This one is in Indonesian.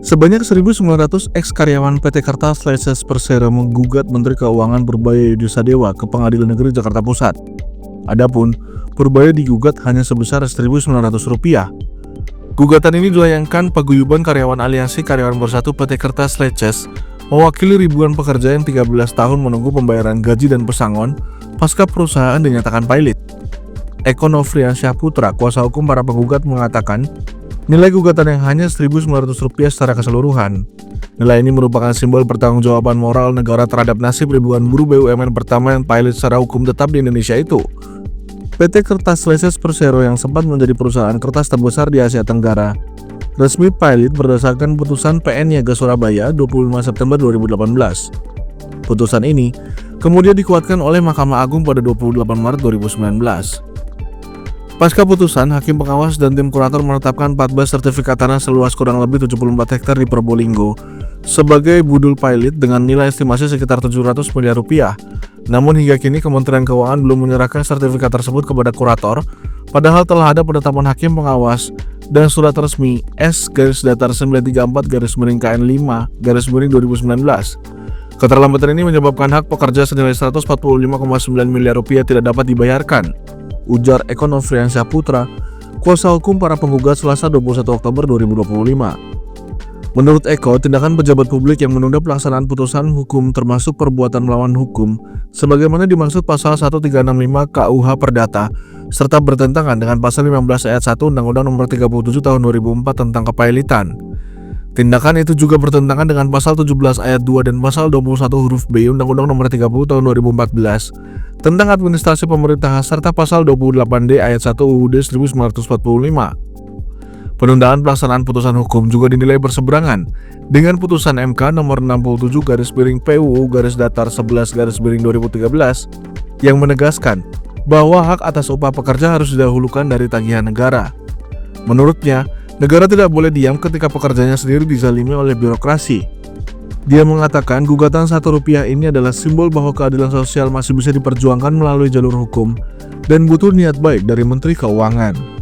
Sebanyak 1.900 ex-karyawan PT Kertas Leces Persero menggugat Menteri Keuangan Purbaya Yudi Sadewa ke Pengadilan Negeri Jakarta Pusat. Adapun Purbaya digugat hanya sebesar Rp1.900. Gugatan ini dilayangkan paguyuban karyawan Aliansi Karyawan Bersatu PT Kertas Leces mewakili ribuan pekerja yang 13 tahun menunggu pembayaran gaji dan pesangon pasca perusahaan dinyatakan pailit. Eko Nofriansyah Putra, kuasa hukum para penggugat, mengatakan nilai gugatan yang hanya Rp1.900 secara keseluruhan. Nilai ini merupakan simbol pertanggungjawaban moral negara terhadap nasib ribuan buruh BUMN pertama yang pailit secara hukum tetap di Indonesia itu. PT Kertas Leces Persero yang sempat menjadi perusahaan kertas terbesar di Asia Tenggara resmi pailit berdasarkan putusan PN Niaga Surabaya 25 September 2018. Putusan ini kemudian dikuatkan oleh Mahkamah Agung pada 28 Maret 2019. Pasca putusan, Hakim Pengawas dan tim kurator menetapkan 14 sertifikat tanah seluas kurang lebih 74 hektar di Probolinggo sebagai budul pailit dengan nilai estimasi sekitar Rp700 miliar. Namun hingga kini Kementerian Keuangan belum menyerahkan sertifikat tersebut kepada kurator, padahal telah ada penetapan Hakim Pengawas dan surat resmi S-934-KN5-2019. Keterlambatan ini menyebabkan hak pekerja senilai Rp145,9 miliar tidak dapat dibayarkan, ujar Eko Nofriansyah Putra, kuasa hukum para penggugat, Selasa 21 Oktober 2025. Menurut Eko, tindakan pejabat publik yang menunda pelaksanaan putusan hukum termasuk perbuatan melawan hukum sebagaimana dimaksud pasal 1365 KUH Perdata serta bertentangan dengan pasal 15 ayat 1 Undang-Undang Nomor 37 Tahun 2004 tentang kepailitan. Tindakan itu juga bertentangan dengan pasal 17 ayat 2 dan pasal 21 huruf B Undang-Undang Nomor 30 Tahun 2014 tentang administrasi pemerintahan serta pasal 28D ayat 1 UUD 1945. Penundaan pelaksanaan putusan hukum juga dinilai berseberangan dengan putusan MK nomor 67/PUU-Datar 11/2013 yang menegaskan bahwa hak atas upah pekerja harus didahulukan dari tagihan negara. Menurutnya, negara tidak boleh diam ketika pekerjanya sendiri dizalimi oleh birokrasi. Dia mengatakan gugatan Rp1 ini adalah simbol bahwa keadilan sosial masih bisa diperjuangkan melalui jalur hukum dan butuh niat baik dari Menteri Keuangan.